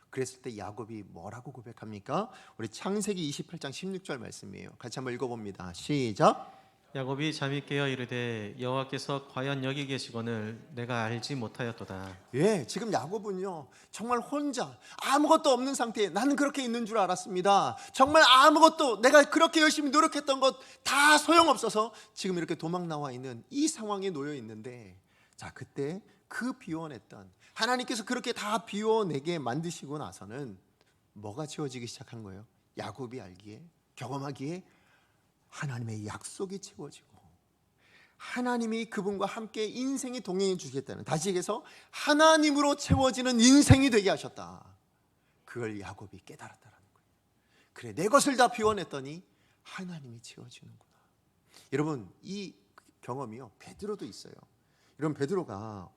그랬을 때 야곱이 뭐라고 고백합니까? 우리 창세기 28장 16절 말씀이에요. 같이 한번 읽어봅니다. 시작. 야곱이 잠이 깨어 이르되 여호와께서 과연 여기 계시거늘 내가 알지 못하였도다. 예, 지금 야곱은요 정말 혼자 아무것도 없는 상태에 나는 그렇게 있는 줄 알았습니다. 정말 아무것도, 내가 그렇게 열심히 노력했던 것 다 소용없어서 지금 이렇게 도망 나와 있는 이 상황에 놓여 있는데, 자, 그때 그 비워냈던 하나님께서 그렇게 다 비워내게 만드시고 나서는 뭐가 채워지기 시작한 거예요? 야곱이 알기에, 경험하기에 하나님의 약속이 채워지고 하나님이 그분과 함께 인생이 동행해 주시겠다는, 다시 얘기해서 하나님으로 채워지는 인생이 되게 하셨다. 그걸 야곱이 깨달았다는 거예요. 그래, 내 것을 다 비워냈더니 하나님이 채워지는구나. 여러분, 이 경험이요 베드로도 있어요. 여러분, 베드로가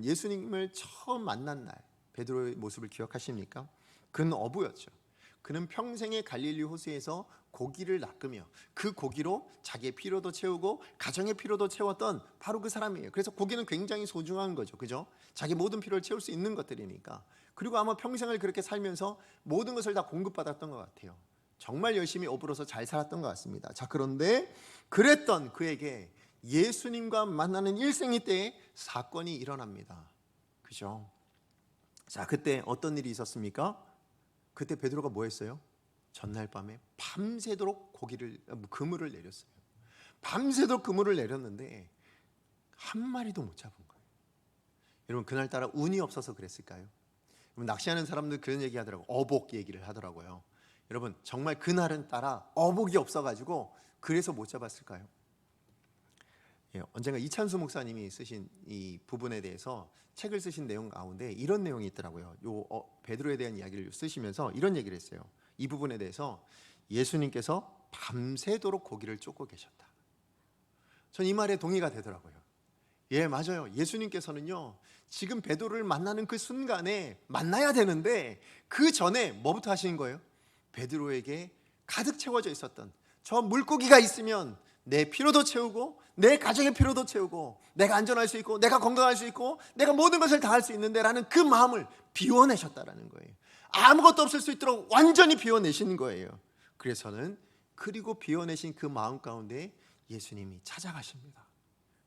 예수님을 처음 만난 날, 베드로의 모습을 기억하십니까? 그는 어부였죠. 그는 평생의 갈릴리 호수에서 고기를 낚으며 그 고기로 자기의 피로도 채우고 가정의 피로도 채웠던 바로 그 사람이에요. 그래서 고기는 굉장히 소중한 거죠. 그죠? 자기 모든 필요를 채울 수 있는 것들이니까. 그리고 아마 평생을 그렇게 살면서 모든 것을 다 공급받았던 것 같아요. 정말 열심히 어부로서 잘 살았던 것 같습니다. 자, 그런데 그랬던 그에게 예수님과 만나는 일생이 때에 사건이 일어납니다. 그죠? 자, 그때 어떤 일이 있었습니까? 그때 베드로가 뭐 했어요? 전날 밤에 밤새도록 그물을 내렸어요. 밤새도록 그물을 내렸는데 한 마리도 못 잡은 거예요. 여러분, 그날따라 운이 없어서 그랬을까요? 여러분, 낚시하는 사람들 그런 얘기 하더라고요. 어복 얘기를 하더라고요. 여러분, 정말 그날은 따라 어복이 없어가지고 그래서 못 잡았을까요? 예, 언젠가 이찬수 목사님이 쓰신 이 부분에 대해서 책을 쓰신 내용 가운데 이런 내용이 있더라고요. 베드로에 대한 이야기를 쓰시면서 이런 얘기를 했어요. 이 부분에 대해서 예수님께서 밤새도록 고기를 쫓고 계셨다. 전 이 말에 동의가 되더라고요. 예, 맞아요. 예수님께서는요, 지금 베드로를 만나는 그 순간에 만나야 되는데 그 전에 뭐부터 하시는 거예요? 베드로에게 가득 채워져 있었던 저 물고기가 있으면 내 피로도 채우고 내 가정의 피로도 채우고 내가 안전할 수 있고 내가 건강할 수 있고 내가 모든 것을 다 할 수 있는데 라는 그 마음을 비워내셨다라는 거예요. 아무것도 없을 수 있도록 완전히 비워내신 거예요. 그래서는 그리고 비워내신 그 마음 가운데 예수님이 찾아가십니다.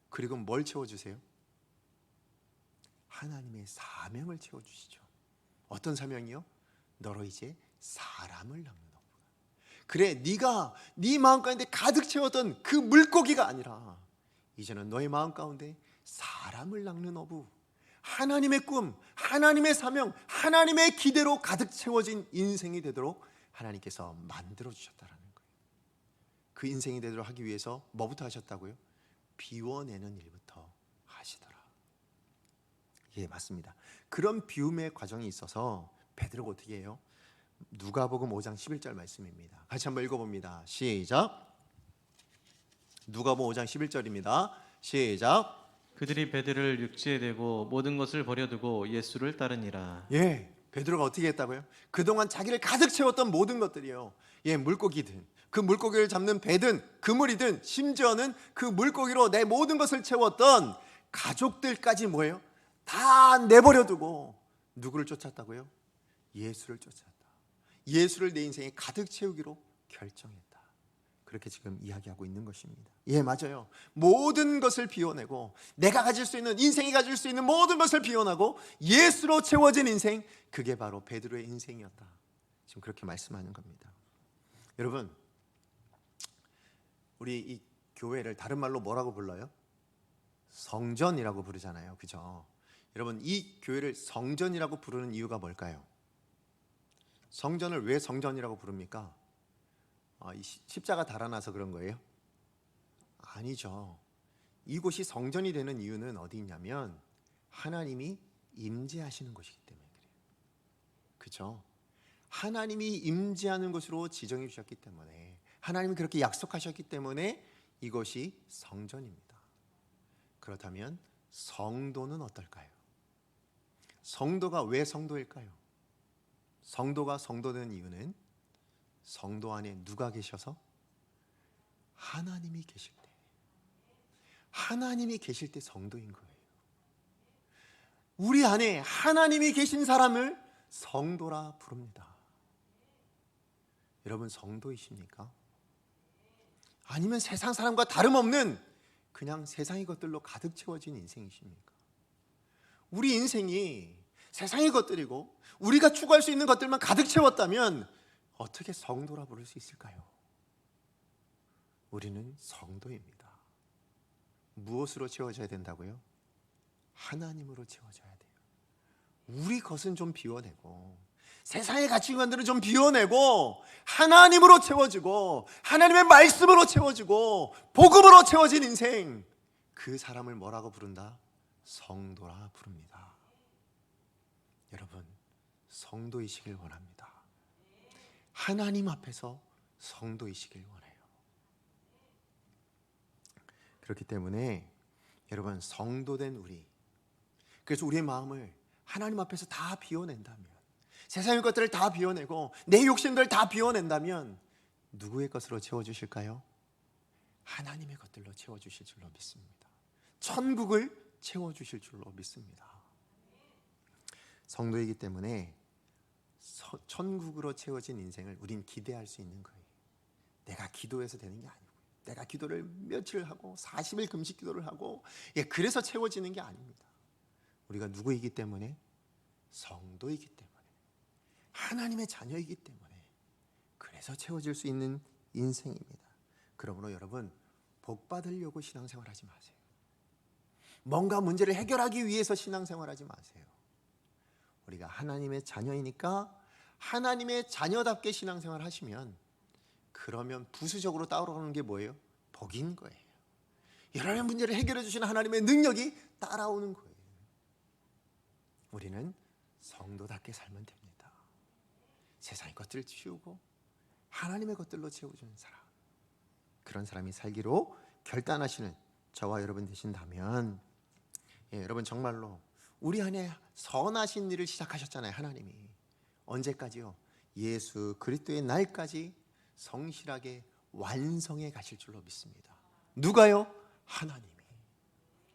그리고 뭘 채워주세요? 하나님의 사명을 채워주시죠. 어떤 사명이요? 너로 이제 사람을 낚는 어부가. 그래, 네가 네 마음 가운데 가득 채웠던 그 물고기가 아니라 이제는 너의 마음 가운데 사람을 낚는 어부, 하나님의 꿈, 하나님의 사명, 하나님의 기대로 가득 채워진 인생이 되도록 하나님께서 만들어 주셨다라는 거예요. 그 인생이 되도록 하기 위해서 뭐부터 하셨다고요? 비워내는 일부터 하시더라. 예, 맞습니다. 그런 비움의 과정이 있어서 베드로가 어떻게 해요? 누가복음 5장 11절 말씀입니다. 같이 한번 읽어봅니다. 시작. 누가복음 5장 11절입니다. 시작. 그들이 베드로를 육지에 대고 모든 것을 버려두고 예수를 따르니라. 예, 베드로가 어떻게 했다고요? 그동안 자기를 가득 채웠던 모든 것들이요. 예, 물고기든 그 물고기를 잡는 배든 그물이든 심지어는 그 물고기로 내 모든 것을 채웠던 가족들까지 뭐예요? 다 내버려두고 누구를 쫓았다고요? 예수를 쫓았다. 예수를 내 인생에 가득 채우기로 결정했다. 그렇게 지금 이야기하고 있는 것입니다. 예, 맞아요. 모든 것을 비워내고 내가 가질 수 있는, 인생이 가질 수 있는 모든 것을 비워내고 예수로 채워진 인생, 그게 바로 베드로의 인생이었다. 지금 그렇게 말씀하는 겁니다. 여러분, 우리 이 교회를 다른 말로 뭐라고 불러요? 성전이라고 부르잖아요. 그죠? 여러분, 이 교회를 성전이라고 부르는 이유가 뭘까요? 성전을 왜 성전이라고 부릅니까? 이 십자가 달아나서 그런 거예요? 아니죠. 이곳이 성전이 되는 이유는 어디 있냐면 하나님이 임재하시는 곳이기 때문에 그래요. 그죠? 하나님이 임재하는 곳으로 지정해 주셨기 때문에, 하나님이 그렇게 약속하셨기 때문에 이것이 성전입니다. 그렇다면 성도는 어떨까요? 성도가 왜 성도일까요? 성도가 성도된 이유는 성도 안에 누가 계셔서? 하나님이 계실 때. 하나님이 계실 때 성도인 거예요. 우리 안에 하나님이 계신 사람을 성도라 부릅니다. 여러분, 성도이십니까? 아니면 세상 사람과 다름없는 그냥 세상의 것들로 가득 채워진 인생이십니까? 우리 인생이 세상의 것들이고 우리가 추구할 수 있는 것들만 가득 채웠다면 어떻게 성도라 부를 수 있을까요? 우리는 성도입니다. 무엇으로 채워져야 된다고요? 하나님으로 채워져야 돼요. 우리 것은 좀 비워내고 세상의 가치관들은 좀 비워내고 하나님으로 채워지고 하나님의 말씀으로 채워지고 복음으로 채워진 인생, 그 사람을 뭐라고 부른다? 성도라 부릅니다. 여러분, 성도이시길 원합니다. 하나님 앞에서 성도이시길 원해요. 그렇기 때문에 여러분, 성도된 우리, 그래서 우리의 마음을 하나님 앞에서 다 비워낸다면, 세상의 것들을 다 비워내고 내 욕심들을 다 비워낸다면 누구의 것으로 채워주실까요? 하나님의 것들로 채워주실 줄로 믿습니다. 천국을 채워주실 줄로 믿습니다. 성도이기 때문에 천국으로 채워진 인생을 우린 기대할 수 있는 거예요. 내가 기도해서 되는 게 아니고, 내가 기도를 며칠 하고 40일 금식 기도를 하고 그래서 채워지는 게 아닙니다. 우리가 누구이기 때문에? 성도이기 때문에, 하나님의 자녀이기 때문에 그래서 채워질 수 있는 인생입니다. 그러므로 여러분, 복 받으려고 신앙생활하지 마세요. 뭔가 문제를 해결하기 위해서 신앙생활하지 마세요. 우리가 하나님의 자녀이니까 하나님의 자녀답게 신앙생활 하시면, 그러면 부수적으로 따라오는 게 뭐예요? 복인 거예요. 여러분의 문제를 해결해 주시는 하나님의 능력이 따라오는 거예요. 우리는 성도답게 살면 됩니다. 세상의 것들을 치우고 하나님의 것들로 채워주는 사람, 그런 사람이 살기로 결단하시는 저와 여러분 되신다면, 여러분 정말로 우리 안에 선하신 일을 시작하셨잖아요. 하나님이 언제까지요? 예수 그리스도의 날까지 성실하게 완성해 가실 줄로 믿습니다. 누가요? 하나님이.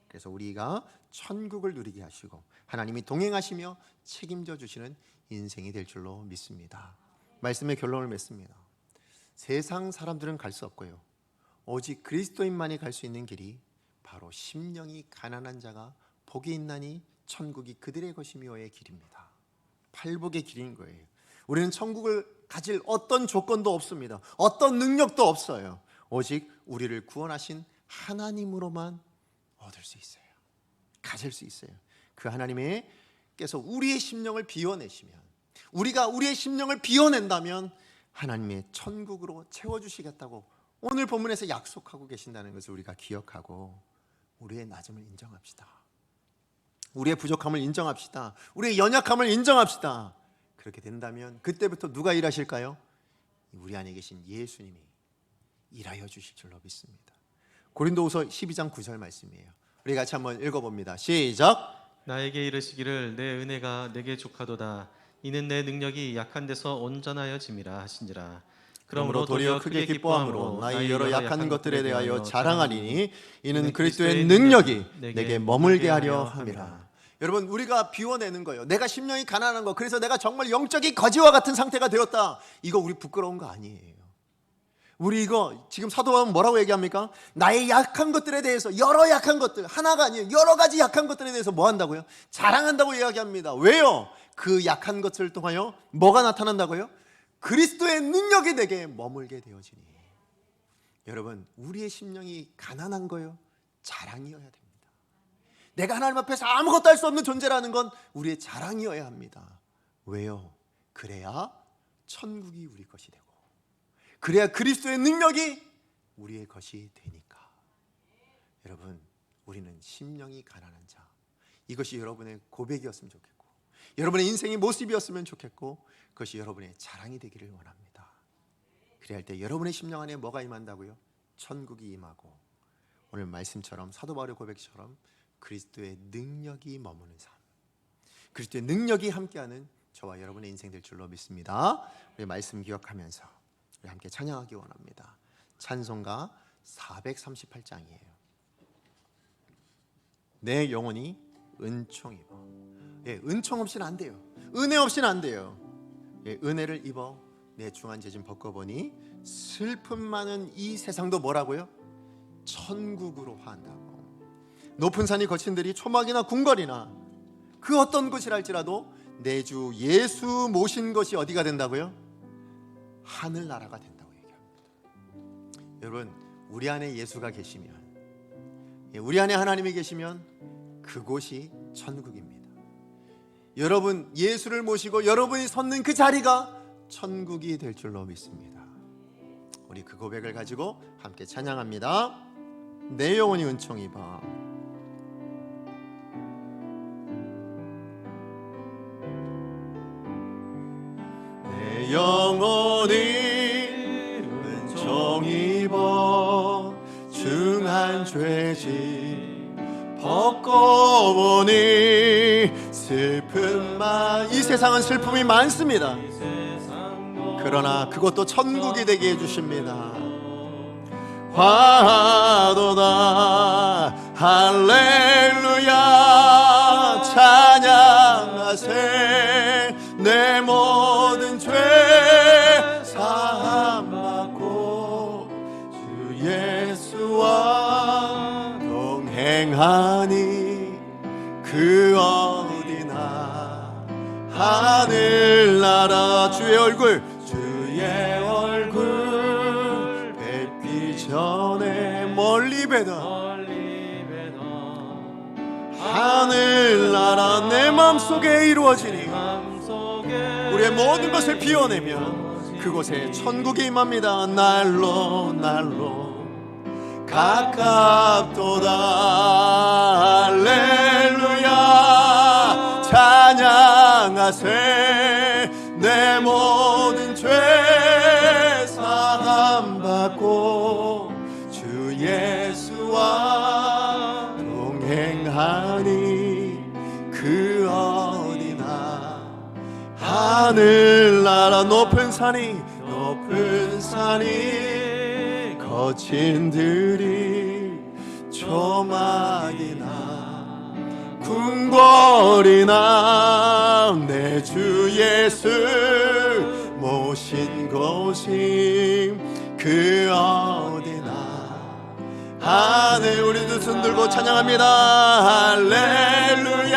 그래서 우리가 천국을 누리게 하시고 하나님이 동행하시며 책임져 주시는 인생이 될 줄로 믿습니다. 말씀의 결론을 맺습니다. 세상 사람들은 갈 수 없고요, 오직 그리스도인만이 갈 수 있는 길이 바로 심령이 가난한 자가 복이 있나니 천국이 그들의 것이며의 길입니다. 팔복의 길인 거예요. 우리는 천국을 가질 어떤 조건도 없습니다. 어떤 능력도 없어요. 오직 우리를 구원하신 하나님으로만 얻을 수 있어요. 가질 수 있어요. 그 하나님께서 우리의 심령을 비워내시면, 우리가 우리의 심령을 비워낸다면 하나님의 천국으로 채워주시겠다고 오늘 본문에서 약속하고 계신다는 것을 우리가 기억하고 우리의 낮음을 인정합시다. 우리의 부족함을 인정합시다. 우리의 연약함을 인정합시다. 그렇게 된다면 그때부터 누가 일하실까요? 우리 안에 계신 예수님이 일하여 주실 줄로 믿습니다. 고린도후서 12장 9절 말씀이에요. 우리 같이 한번 읽어봅니다. 시작. 나에게 이르시기를 내 은혜가 내게 족하도다. 이는 내 능력이 약한 데서 온전하여짐이라 하신지라. 그러므로 도리어 크게 기뻐함으로 나의 여러 약한 것들에 대하여 자랑하리니 이는 그리스도의 능력이 내게 머물게 하려 함이라. 여러분, 우리가 비워내는 거예요. 내가 심령이 가난한 거, 그래서 내가 정말 영적인 거지와 같은 상태가 되었다, 이거 우리 부끄러운 거 아니에요. 우리 이거 지금 사도 바울은 뭐라고 얘기합니까? 나의 약한 것들에 대해서, 여러 약한 것들, 하나가 아니에요, 여러 가지 약한 것들에 대해서 뭐 한다고요? 자랑한다고 이야기합니다. 왜요? 그 약한 것을 통하여 뭐가 나타난다고요? 그리스도의 능력이 내게 머물게 되어지니. 여러분, 우리의 심령이 가난한 거요, 자랑이어야 됩니다. 내가 하나님 앞에서 아무것도 할 수 없는 존재라는 건 우리의 자랑이어야 합니다. 왜요? 그래야 천국이 우리 것이 되고, 그래야 그리스도의 능력이 우리의 것이 되니까. 여러분, 우리는 심령이 가난한 자, 이것이 여러분의 고백이었으면 좋겠고, 여러분의 인생의 모습이었으면 좋겠고, 그것이 여러분의 자랑이 되기를 원합니다. 그래야 할 때 여러분의 심령 안에 뭐가 임한다고요? 천국이 임하고, 오늘 말씀처럼 사도 바울의 고백처럼 그리스도의 능력이 머무는 삶, 그리스도의 능력이 함께하는 저와 여러분의 인생 될 줄로 믿습니다. 우리 말씀 기억하면서 우리 함께 찬양하기 원합니다. 찬송가 438장이에요. 내 영혼이 은총 입어. 은총 없이는 안 돼요. 은혜 없이는 안 돼요. 은혜를 입어 내 중한 죄짐 벗겨보니 슬픔 많은 이 세상도 뭐라고요? 천국으로 화한다고. 높은 산이 거친 들이 초막이나 궁궐이나 그 어떤 곳이랄지라도 내 주 예수 모신 것이 어디가 된다고요? 하늘나라가 된다고 얘기합니다. 여러분, 우리 안에 예수가 계시면, 우리 안에 하나님이 계시면 그곳이 천국입니다. 여러분, 예수를 모시고 여러분이 섰는 그 자리가 천국이 될 줄로 믿습니다. 우리 그 고백을 가지고 함께 찬양합니다. 내 영혼이 은총 입어. 내 영혼이 은총 입어 중한 죄짐 벗고보니 이 세상은 슬픔이 많습니다. 그러나 그것도 천국이 되게 해주십니다. 화도다 할렐루야 찬양하세. 내 모든 죄 사함받고 주 예수와 동행하니 그 어디나 하늘나라 주의 얼굴 뵙기 전에 멀리 뵈다 하늘나라 내 맘속에 이루어지니 우리의 모든 것을 비워내면 그곳에 천국이 임합니다. 날로 가깝도다 할렐루야 찬양하세. 내 모든 죄 사함받고 주 예수와 동행하니 그 어디나 하늘나라 높은 산이 거친 들이 조막이나 궁궐이나 내 주 예수 모신 곳이 그 어디나 하늘. 우리 두 손 들고 찬양합니다. 할렐루야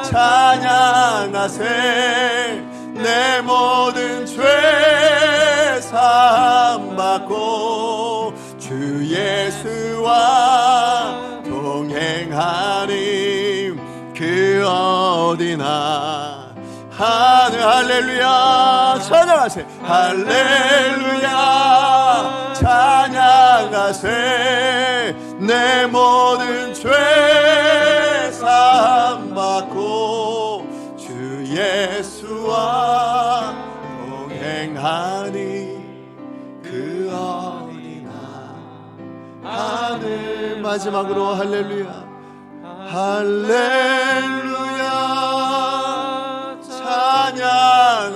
찬양하세. 내 모든 죄 사함받고 주 예수와 동행하니 그 어디나 하늘. 할렐루야 찬양하세. 할렐루야 찬양하세. 내 모든 죄 사함받고 주 예수와 동행하니 그 어디나 하늘. 마지막으로 할렐루야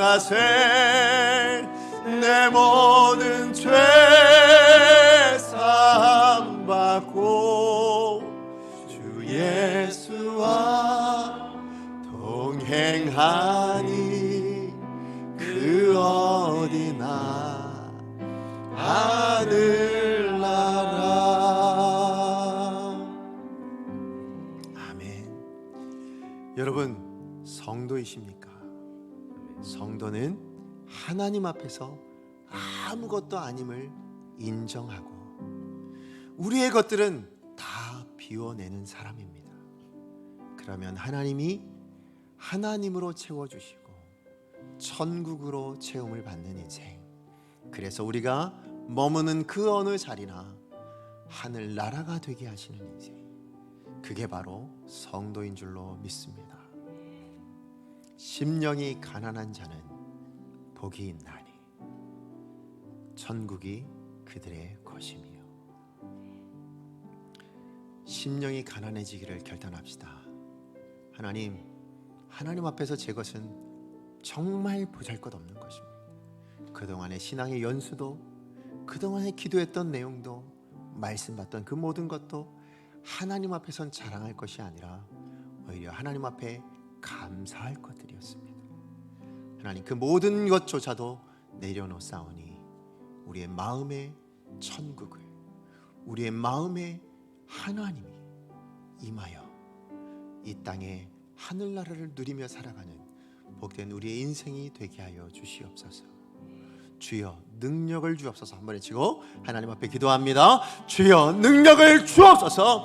찬양하세. 내 모든 죄 사함받고 주 예수와 동행하니 그 어디나 하늘나라. 아멘. 여러분 성도이십니까? 성도는 하나님 앞에서 아무것도 아님을 인정하고 우리의 것들은 다 비워내는 사람입니다. 그러면 하나님이 하나님으로 채워주시고 천국으로 채움을 받는 인생, 그래서 우리가 머무는 그 어느 자리나 하늘나라가 되게 하시는 인생, 그게 바로 성도인 줄로 믿습니다. 심령이 가난한 자는 복이 있나니 천국이 그들의 것이며. 심령이 가난해지기를 결단합시다. 하나님 앞에서 제 것은 정말 보잘것없는 것입니다. 그동안의 신앙의 연수도, 그동안에 기도했던 내용도, 말씀 받던 그 모든 것도 하나님 앞에선 자랑할 것이 아니라 오히려 하나님 앞에 감사할 것들이었습니다. 하나님 그 모든 것조차도 내려놓사오니 우리의 마음의 천국을, 우리의 마음에 하나님이 임하여 이 땅에 하늘나라를 누리며 살아가는 복된 우리의 인생이 되게 하여 주시옵소서. 주여 능력을 주옵소서. 한번 외치고 하나님 앞에 기도합니다. 주여 능력을 주옵소서.